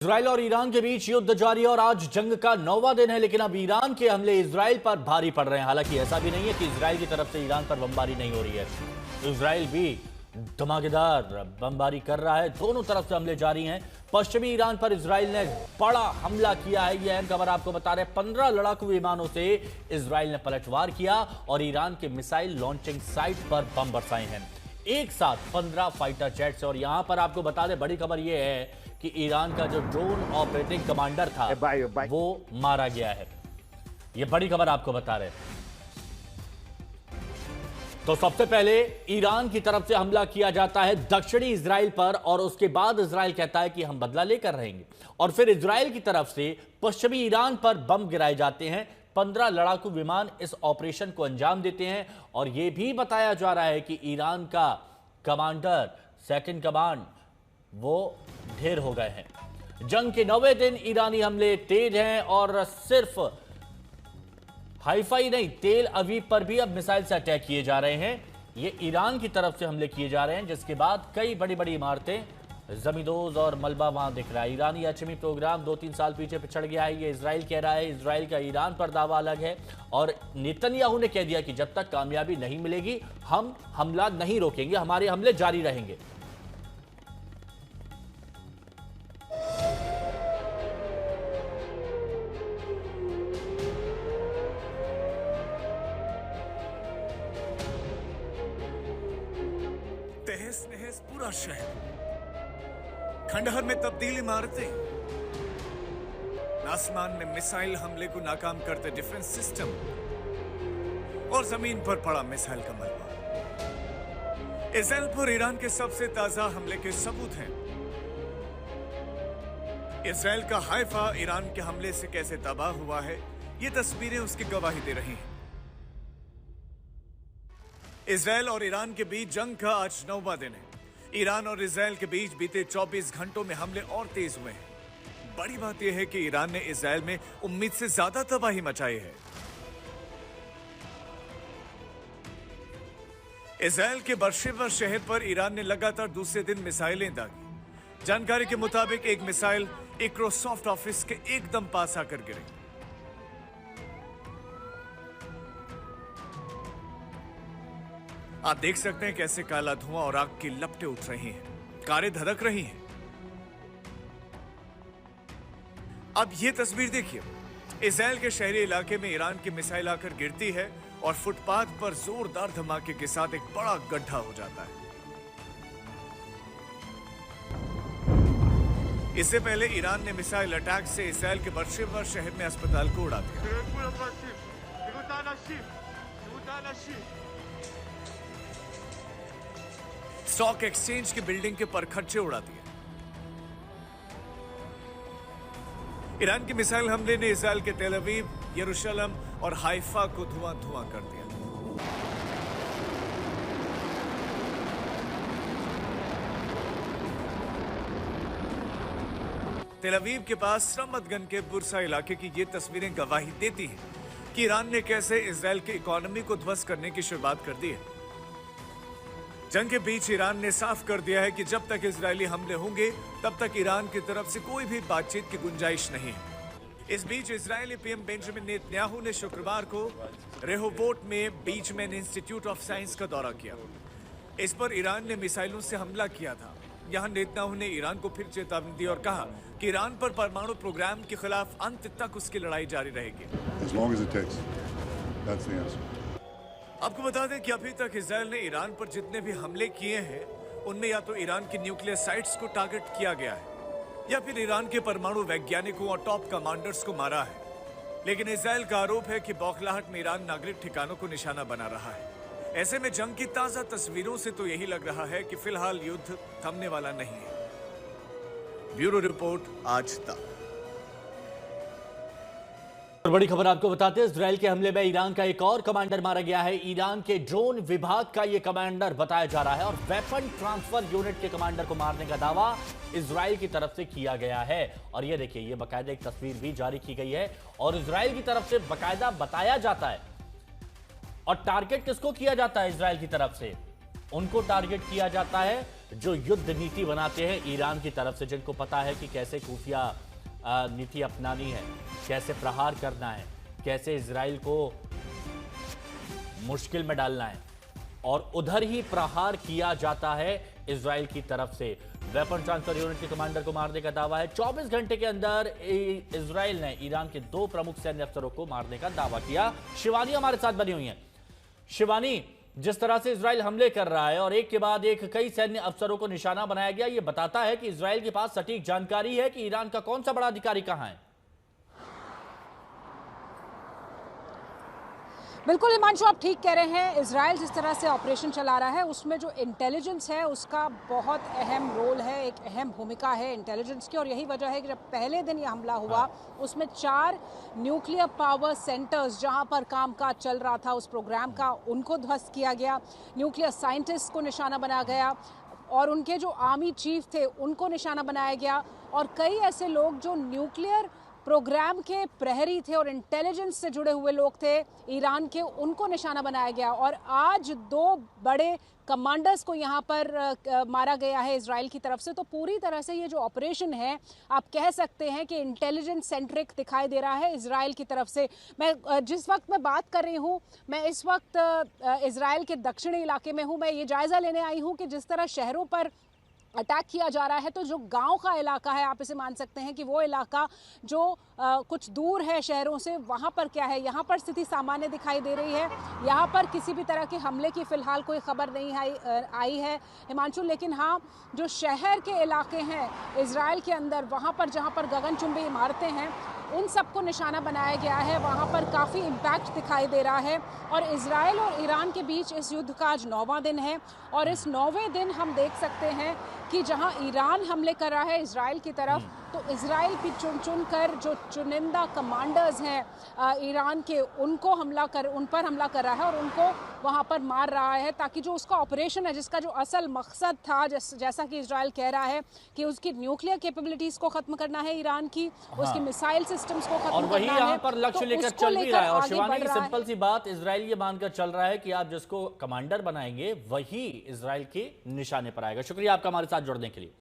Israel और Iran के बीच युद्ध जारी और आज जंग का 9वां दिन है, लेकिन अब ईरान के हमले इजराइल पर भारी पड़ रहे हैं। हालांकि ऐसा भी नहीं है कि इजराइल की तरफ से ईरान पर बमबारी नहीं हो रही है, इजराइल भी धमाकेदार बमबारी कर रहा है। दोनों तरफ से हमले जारी हैं। पश्चिमी ईरान पर इजराइल ने बड़ा हमला किया है, यह अहम खबर आपको बता रहे हैं। 15 लड़ाकू विमानों से इजराइल ने पलटवार किया और ईरान के मिसाइल लॉन्चिंग साइट पर बम बरसाए हैं। एक साथ 15 फाइटर जेट्स। और यहां पर आपको बता दें, बड़ी खबर यह है कि ईरान का जो ड्रोन ऑपरेटिंग कमांडर था वो मारा गया है। यह बड़ी खबर आपको बता रहे हैं। तो सबसे पहले ईरान की तरफ से हमला किया जाता है दक्षिणी इजराइल पर और उसके बाद इजराइल कहता है कि हम बदला लेकर रहेंगे। और फिर इजराइल की तरफ से पश्चिमी ईरान पर बम गिराए जाते हैं। 15 लड़ाकू विमान इस ऑपरेशन को अंजाम देते हैं। और यह भी बताया जा रहा है कि ईरान का कमांडर, सेकंड कमांड, वो ढेर हो गए हैं। जंग के 9वें दिन ईरानी हमले तेज हैं और सिर्फ हाइफा नहीं, तेल अवीव पर भी अब मिसाइल से अटैक किए जा रहे हैं। ये ईरान की तरफ से हमले किए जा रहे हैं, जिसके बाद कई बड़ी बड़ी इमारतें, जमींदोज और मलबा वहां दिख रहा है। ईरानी एटमी प्रोग्राम 2-3 साल पीछे पिछड़ गया है, ये इजराइल कह रहा है। इजराइल का ईरान पर दावा अलग है और नेतन्याहू ने कह दिया कि जब तक कामयाबी नहीं मिलेगी हम हमला नहीं रोकेंगे, हमारे हमले जारी रहेंगे। तहस नहस पूरा शहर, खंडहर में तब्दील इमारतें, आसमान में मिसाइल हमले को नाकाम करते डिफेंस सिस्टम और जमीन पर पड़ा मिसाइल का मलबा। इजराइल पर ईरान के सबसे ताजा हमले के सबूत हैं। इजराइल का हाइफा ईरान के हमले से कैसे तबाह हुआ है, ये तस्वीरें उसकी गवाही दे रही हैं। इजराइल और ईरान के बीच जंग का आज 9वां दिन है। ईरान और इजराइल के बीच बीते 24 घंटों में हमले और तेज हुए हैं। बड़ी बात यह है कि ईरान ने इजराइल में उम्मीद से ज्यादा तबाही मचाई है। इजराइल के बर्शेवा शहर पर ईरान ने लगातार दूसरे दिन मिसाइलें दागी। जानकारी के मुताबिक एक मिसाइल माइक्रोसॉफ्ट ऑफिस के एकदम पास आकर गिरी। आप देख सकते हैं कैसे काला धुआं और आग की लपटें उठ रही हैं, कारें धड़क रही हैं। अब यह तस्वीर देखिए, इजराइल के शहरी इलाके में ईरान की मिसाइल आकर गिरती है और फुटपाथ पर जोरदार धमाके के साथ एक बड़ा गड्ढा हो जाता है। इससे पहले ईरान ने मिसाइल अटैक से इजराइल के बर्शेवा शहर में अस्पताल को उड़ा दिया। स्टॉक एक्सचेंज की बिल्डिंग के परखच्चे उड़ा दिए। ईरान के मिसाइल हमले ने इजराइल के तेल अवीव, यरूशलेम और हाइफा को धुआं धुआं कर दिया। तेल अवीव के पास रमतगन के बुरसा इलाके की ये तस्वीरें गवाही देती हैं कि ईरान ने कैसे इजराइल की इकोनॉमी को ध्वस्त करने की शुरुआत कर दी है। जंग के बीच ईरान ने साफ कर दिया है कि जब तक इजरायली हमले होंगे तब तक ईरान की तरफ से कोई भी बातचीत की गुंजाइश नहीं है। इस बीच इजरायली पीएम बेंजामिन नेतन्याहू ने शुक्रवार को रेहोवोट में बीचमैन इंस्टीट्यूट ऑफ साइंस का दौरा किया। इस पर ईरान ने मिसाइलों से हमला किया था। यहां नेतन्याहू ने ईरान को फिर चेतावनी दी और कहा कि ईरान पर परमाणु प्रोग्राम के खिलाफ अंत तक उसकी लड़ाई जारी रहेगी। आपको बता दें कि अभी तक इजराइल ने ईरान पर जितने भी हमले किए हैं उनमें या तो ईरान की न्यूक्लियर साइट्स को टारगेट किया गया है या फिर ईरान के परमाणु वैज्ञानिकों और टॉप कमांडर्स को मारा है। लेकिन इजराइल का आरोप है कि बौखलाहट में ईरान नागरिक ठिकानों को निशाना बना रहा है। ऐसे में जंग की ताजा तस्वीरों से तो यही लग रहा है कि फिलहाल युद्ध थमने वाला नहीं है। ब्यूरो रिपोर्ट, आज तक। और बड़ी खबर आपको बताते हैं, इजराइल के हमले में ईरान का एक और कमांडर मारा गया है। ईरान के ड्रोन विभाग का यह कमांडर बताया जा रहा है और वेपन ट्रांसफर यूनिट के कमांडर को मारने का दावा इजराइल की तरफ से किया गया है। और ये देखिए, ये बाकायदा एक तस्वीर भी जारी की गई है और इजराइल की तरफ से बाकायदा बताया जाता है। और टारगेट किसको किया जाता है इजराइल की तरफ से? उनको टारगेट किया जाता है जो युद्ध नीति बनाते हैं ईरान की तरफ से, जिनको पता है कि कैसे खुफिया नीति अपनानी है, कैसे प्रहार करना है, कैसे इजराइल को मुश्किल में डालना है, और उधर ही प्रहार किया जाता है इजराइल की तरफ से। वेपन ट्रांसफर यूनिट के कमांडर को मारने का दावा है। 24 घंटे के अंदर इजराइल ने ईरान के 2 प्रमुख सैन्य अफसरों को मारने का दावा किया। शिवानी हमारे साथ बनी हुई हैं। शिवानी, जिस तरह से इजराइल हमले कर रहा है और एक के बाद एक कई सैन्य अफसरों को निशाना बनाया गया, यह बताता है कि इजराइल के पास सटीक जानकारी है कि ईरान का कौन सा बड़ा अधिकारी कहां है। बिल्कुल हिमांशु, आप ठीक कह रहे हैं। इजराइल जिस तरह से ऑपरेशन चला रहा है उसमें जो इंटेलिजेंस है उसका बहुत अहम रोल है, एक अहम भूमिका है इंटेलिजेंस की। और यही वजह है कि जब पहले दिन ये हमला हुआ उसमें 4 न्यूक्लियर पावर सेंटर्स जहां पर कामकाज चल रहा था उस प्रोग्राम का, उनको ध्वस्त किया गया। न्यूक्लियर साइंटिस्ट को निशाना बनाया गया और उनके जो आर्मी चीफ थे उनको निशाना बनाया गया। और कई ऐसे लोग जो न्यूक्लियर प्रोग्राम के प्रहरी थे और इंटेलिजेंस से जुड़े हुए लोग थे ईरान के, उनको निशाना बनाया गया। और आज 2 बड़े कमांडर्स को यहाँ पर मारा गया है इजराइल की तरफ से। तो पूरी तरह से ये जो ऑपरेशन है आप कह सकते हैं कि इंटेलिजेंस सेंट्रिक दिखाई दे रहा है इजराइल की तरफ से। मैं जिस वक्त मैं बात कर रही हूँ, मैं इस वक्त इजराइल के दक्षिणी इलाके में हूँ। मैं ये जायज़ा लेने आई हूँ कि जिस तरह शहरों पर अटैक किया जा रहा है, तो जो गांव का इलाका है, आप इसे मान सकते हैं कि वो इलाका जो कुछ दूर है शहरों से, वहां पर क्या है, यहाँ पर स्थिति सामान्य दिखाई दे रही है। यहाँ पर किसी भी तरह के हमले की फिलहाल कोई खबर नहीं आई है हिमांशु। लेकिन हाँ, जो शहर के इलाके हैं इजराइल के अंदर, वहाँ पर जहाँ पर गगनचुंबी इमारतें हैं उन सबको निशाना बनाया गया है। वहाँ पर काफ़ी इम्पैक्ट दिखाई दे रहा है। और इजराइल और ईरान के बीच इस युद्ध का आज 9वां दिन है। और इस 9वें दिन हम देख सकते हैं कि जहां ईरान हमले कर रहा है इजराइल की तरफ, तो इजराइल भी चुन कर जो चुनिंदा कमांडर्स हैं ईरान के, उन पर हमला कर रहा है और उनको वहां पर मार रहा है, ताकि जो उसका ऑपरेशन है, जिसका जो असल मकसद था, जैसा कि इजराइल कह रहा है कि उसकी न्यूक्लियर कैपेबिलिटीज को खत्म करना है ईरान की, उसकी मिसाइल सिस्टम्स को खत्म और वही करना है, यहाँ पर लक्ष्य तो लेकर उसको चल भी रहा है। और आगे शिवानी, बढ़ रहा है। सिंपल सी बात, इजराइल ये मानकर चल रहा है कि आप जिसको कमांडर बनाएंगे वही इजराइल के निशाने पर आएगा। शुक्रिया आपका हमारे साथ जुड़ने के लिए।